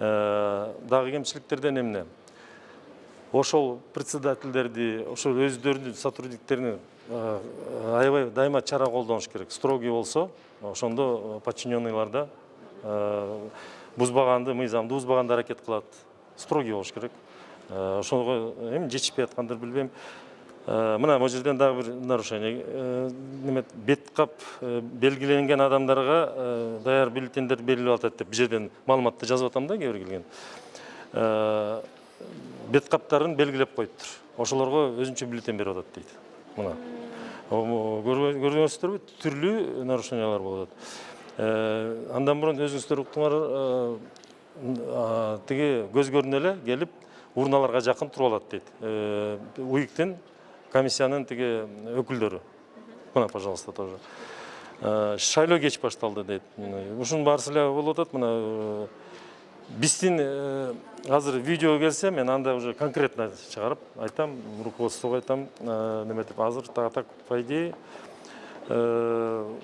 Дагы кемчиликтерден эмне? Ошол председательдерди, ошол өздөрүнүн сотрудниктерин аябай дайыма чара колдонуш керек. Строгий болсо, ошондо подчиненныйларда бузбаганды, мыйзамды бузбаганды аракет кылат. Строгий болуш керек. Ошого эми жетишпей аткандыр билбейм. Мына бул жерден дагы бир нарушение. Бет кап белгиленген адамдарга даяр бюллетендер берилип атат деп бул жерден маалыматты жазып атам да кээ бир келген. Бет каптарын белгилеп коюптур. Ошолорго өзүнчө бюллетен берип атат дейт. Мына. Көрдүңүздөрбү? Түрлүү нарушениялар болуп атат. Андан мурун өзүңүздөр уктуңар, тиги көз көрүнө эле келип урналарга жакын туруп алат дейт. УИКтин комиссиянын тиги өкүлдөрү. Мына, пожалуйста, тоже. Шайлоо кеч башталды дейт. Ушунун баарысы эле болуп атат. Мына биздин азыр видео келсе, мен анда уже конкретно чыгарып айтам, руководствого айтам, неме деп азыр так по идее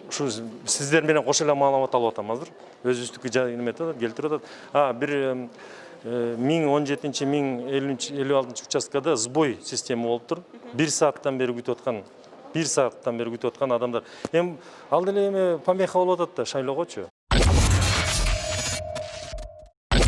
ушу сиздер менен кошо эле маалымат алып атам азыр. Өзүбүздүкү неме келтирип атат. Бир 1017, 1056 участкада сбой система болуптур. 1 сааттан бери күтүп аткан адамдар. Эми ал деле эми помеха болуп атат да шайлоогочу.